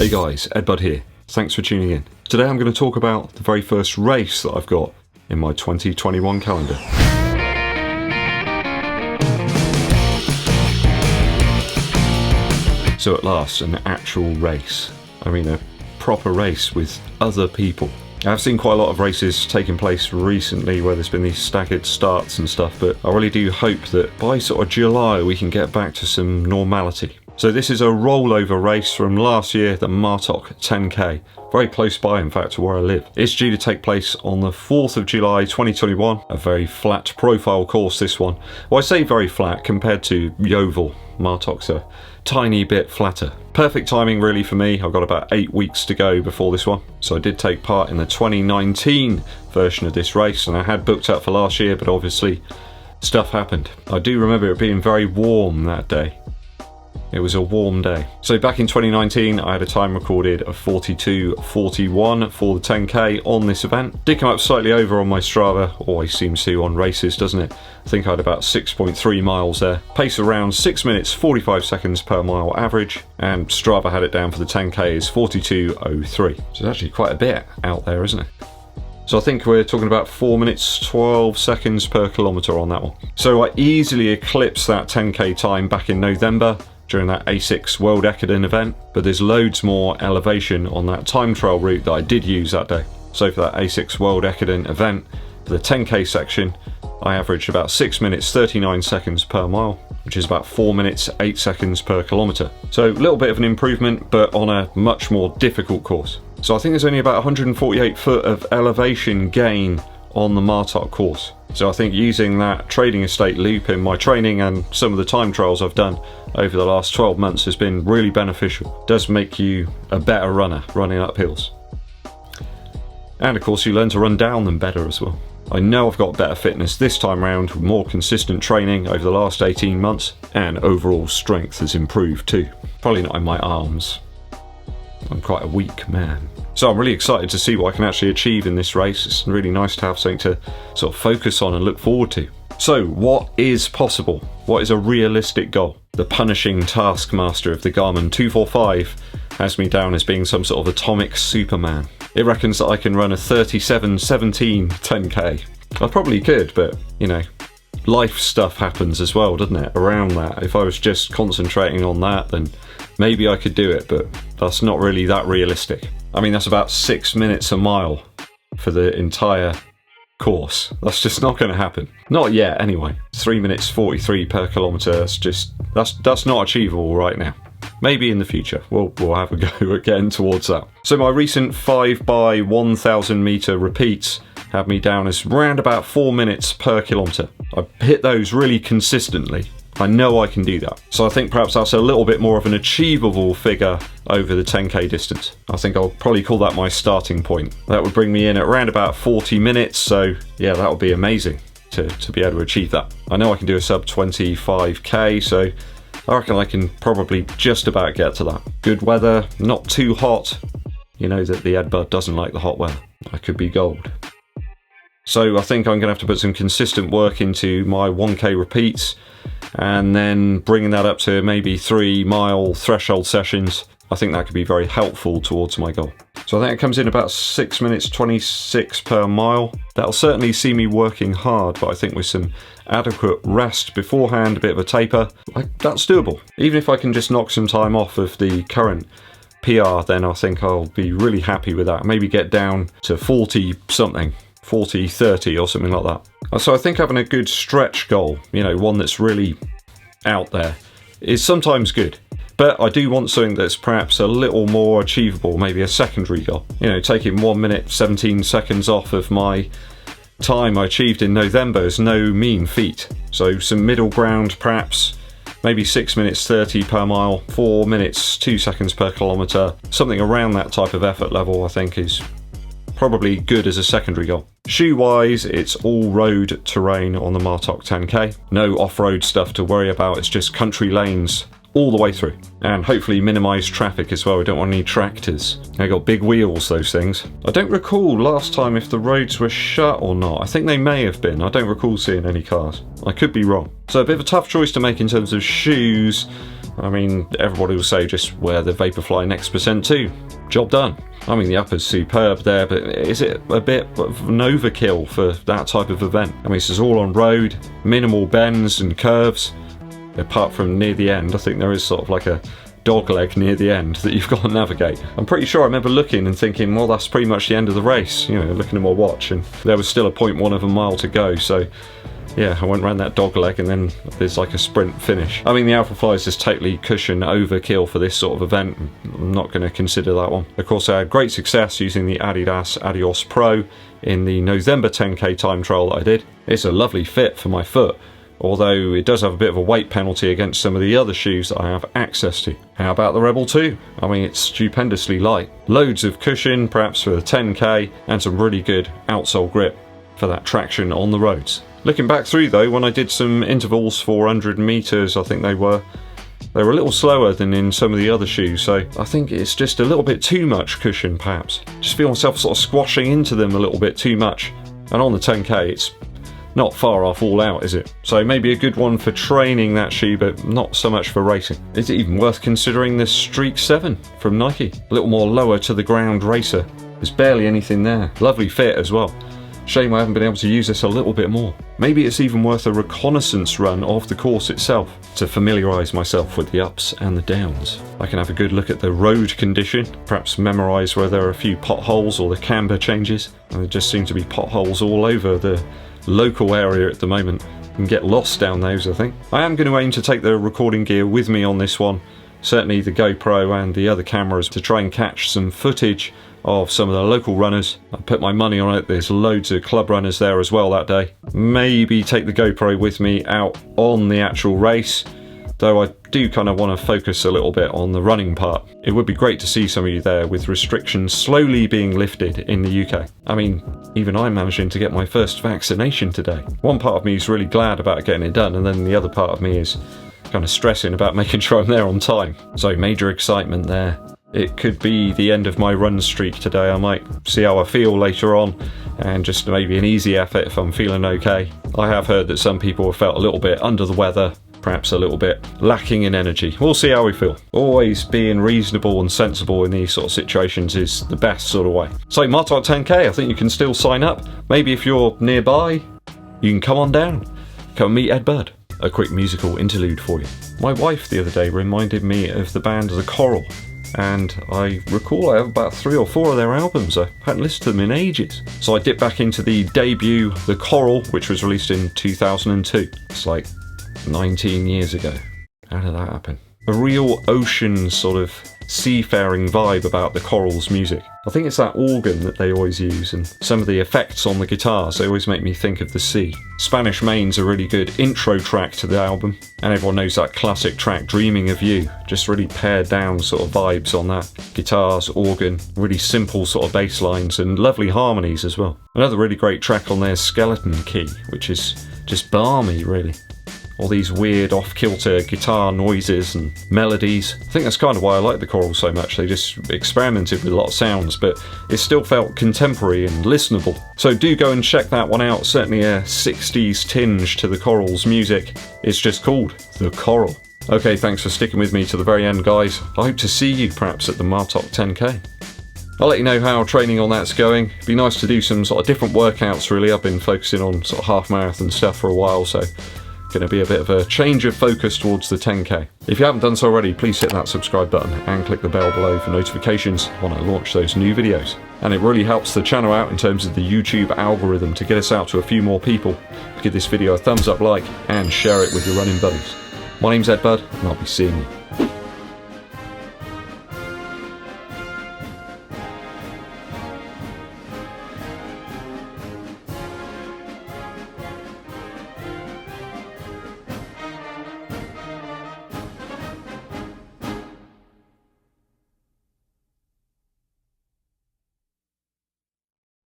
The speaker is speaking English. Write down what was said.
Hey guys, EDDBUD here. Thanks for tuning in. Today I'm going to talk about the very first race that I've got in my 2021 calendar. So at last, an actual race. I mean a proper race with other people. I've seen quite a lot of races taking place recently where there's been these staggered starts and stuff, but I really do hope that by sort of July we can get back to some normality. So this is a rollover race from last year, the Martock 10k, very close by in fact to where I live. It's due to take place on the 4th of July 2021, a very flat profile course this one. Well, I say very flat compared to Yeovil. Martock's a tiny bit flatter. Perfect timing really for me. I've got about 8 weeks to go before this one. So I did take part in the 2019 version of this race and I had booked up for last year, but obviously stuff happened. I do remember it being very warm that day. It was a warm day. So back in 2019, I had a time recorded of 42:41 for the 10k on this event. Did come up slightly over on my Strava, always seems to on races, doesn't it? I think I had about 6.3 miles there. Pace around 6 minutes 45 seconds per mile average, and Strava had it down for the 10k is 42:03. So it's actually quite a bit out there, isn't it? So I think we're talking about 4 minutes 12 seconds per kilometre on that one. So I easily eclipsed that 10k time back in November during that A6 World Ekiden event, but there's loads more elevation on that time trial route that I did use that day. So for that A6 World Ekiden event, for the 10k section, I averaged about 6 minutes 39 seconds per mile, which is about 4 minutes 8 seconds per kilometre. So a little bit of an improvement, but on a much more difficult course. So I think there's only about 148 foot of elevation gain on the Martock course. So I think using that trading estate loop in my training and some of the time trials I've done over the last 12 months has been really beneficial. It does make you a better runner running up hills. And of course you learn to run down them better as well. I know I've got better fitness this time round with more consistent training over the last 18 months, and overall strength has improved too. Probably not in my arms. I'm quite a weak man. So I'm really excited to see what I can actually achieve in this race. It's really nice to have something to sort of focus on and look forward to. So what is possible? What is a realistic goal? The punishing taskmaster of the Garmin 245 has me down as being some sort of atomic superman. It reckons that I can run a 37:17 10k. I probably could, but you know, life stuff happens as well, doesn't it, around that. If I was just concentrating on that, then maybe I could do it, but that's not really that realistic. I mean, that's about 6 minutes a mile for the entire course. That's just not going to happen. Not yet, anyway. 3 minutes 43 per kilometre. That's not achievable right now. Maybe in the future. We'll have a go at getting towards that. So my recent 5 by 1,000 metre repeats have me down as around about 4 minutes per kilometre. I hit those really consistently. I know I can do that. So I think perhaps that's a little bit more of an achievable figure over the 10k distance. I think I'll probably call that my starting point. That would bring me in at around about 40 minutes. So yeah, that would be amazing to be able to achieve that. I know I can do a sub 25k, so I reckon I can probably just about get to that. Good weather, not too hot. You know that the EDDBUD doesn't like the hot weather. I could be gold. So I think I'm going to have to put some consistent work into my 1k repeats and then bringing that up to maybe 3 mile threshold sessions. I think that could be very helpful towards my goal. So I think it comes in about 6 minutes 26 per mile. That'll certainly see me working hard, but I think with some adequate rest beforehand, a bit of a taper, that's doable. Even if I can just knock some time off of the current PR, then I think I'll be really happy with that. Maybe get down to 40 something. 40, 30 or something like that. So I think having a good stretch goal, you know, one that's really out there, is sometimes good. But I do want something that's perhaps a little more achievable, maybe a secondary goal. You know, taking 1 minute 17 seconds off of my time I achieved in November is no mean feat. So some middle ground perhaps, maybe 6 minutes 30 per mile, 4 minutes 2 seconds per kilometre, something around that type of effort level I think is probably good as a secondary goal. Shoe wise, it's all road terrain on the Martock 10k. No off-road stuff to worry about, it's just country lanes all the way through. And hopefully minimise traffic as well, we don't want any tractors. They got big wheels, those things. I don't recall last time if the roads were shut or not. I think they may have been. I don't recall seeing any cars. I could be wrong. So a bit of a tough choice to make in terms of shoes. I mean, everybody will say just wear the Vaporfly Next Percent 2. Job done. I mean, the upper's superb there, but is it a bit of an overkill for that type of event? I mean, this is all on road, minimal bends and curves. Apart from near the end, I think there is sort of like a dog leg near the end that you've got to navigate. I'm pretty sure I remember looking and thinking, well, that's pretty much the end of the race, you know, looking at my watch, and there was still a 0.1 of a mile to go, so yeah, I went around that dog leg and then there's like a sprint finish. I mean, the Vaporfly is just totally cushion overkill for this sort of event. I'm not going to consider that one. Of course, I had great success using the Adios Pro in the November 10k time trial that I did. It's a lovely fit for my foot, although it does have a bit of a weight penalty against some of the other shoes that I have access to. How about the Rebel 2? I mean, it's stupendously light. Loads of cushion, perhaps for the 10k, and some really good outsole grip for that traction on the roads. Looking back through though, when I did some intervals, 400 meters I think they were a little slower than in some of the other shoes, so I think it's just a little bit too much cushion perhaps. Just feel myself sort of squashing into them a little bit too much. And on the 10k it's not far off all out, is it? So maybe a good one for training that shoe, but not so much for racing. Is it even worth considering the Streak 7 from Nike? A little more lower to the ground racer. There's barely anything there. Lovely fit as well. Shame I haven't been able to use this a little bit more. Maybe it's even worth a reconnaissance run of the course itself to familiarise myself with the ups and the downs. I can have a good look at the road condition, perhaps memorise where there are a few potholes or the camber changes. And there just seem to be potholes all over the local area at the moment. You can get lost down those, I think. I am going to aim to take the recording gear with me on this one, certainly the GoPro and the other cameras, to try and catch some footage of some of the local runners. I put my money on it, there's loads of club runners there as well that day. Maybe take the GoPro with me out on the actual race, though I do kind of want to focus a little bit on the running part. It would be great to see some of you there with restrictions slowly being lifted in the UK. I mean, even I'm managing to get my first vaccination today. One part of me is really glad about getting it done, and then the other part of me is kind of stressing about making sure I'm there on time. So major excitement there. It could be the end of my run streak today. I might see how I feel later on and just maybe an easy effort if I'm feeling okay. I have heard that some people have felt a little bit under the weather, perhaps a little bit lacking in energy. We'll see how we feel. Always being reasonable and sensible in these sort of situations is the best sort of way. So Martock 10k, I think you can still sign up. Maybe if you're nearby, you can come on down. Come meet EDDBUD. A quick musical interlude for you. My wife the other day reminded me of the band The Coral, and I recall I have about 3 or 4 of their albums. I hadn't listened to them in ages. So I dipped back into the debut The Coral, which was released in 2002. It's like 19 years ago. How did that happen? A real ocean sort of seafaring vibe about the Coral's music. I think it's that organ that they always use, and some of the effects on the guitars, they always make me think of the sea. Spanish Main's a really good intro track to the album, and everyone knows that classic track Dreaming of You. Just really pared down sort of vibes on that. Guitars, organ, really simple sort of bass lines and lovely harmonies as well. Another really great track on there is Skeleton Key, which is just balmy really. All these weird off-kilter guitar noises and melodies. I think that's kind of why I like the Coral so much. They just experimented with a lot of sounds, but it still felt contemporary and listenable. So do go and check that one out. Certainly a 60s tinge to the Coral's music. It's just called The Coral. Okay, thanks for sticking with me to the very end, guys. I hope to see you perhaps at the Martock 10k. I'll let you know how training on that's going. It'd be nice to do some sort of different workouts really. I've been focusing on sort of half marathon stuff for a while, so going to be a bit of a change of focus towards the 10k. If you haven't done so already, please hit that subscribe button and click the bell below for notifications when I launch those new videos. And it really helps the channel out in terms of the YouTube algorithm to get us out to a few more people. Give this video a thumbs up like and share it with your running buddies. My name's EDDBUD and I'll be seeing you.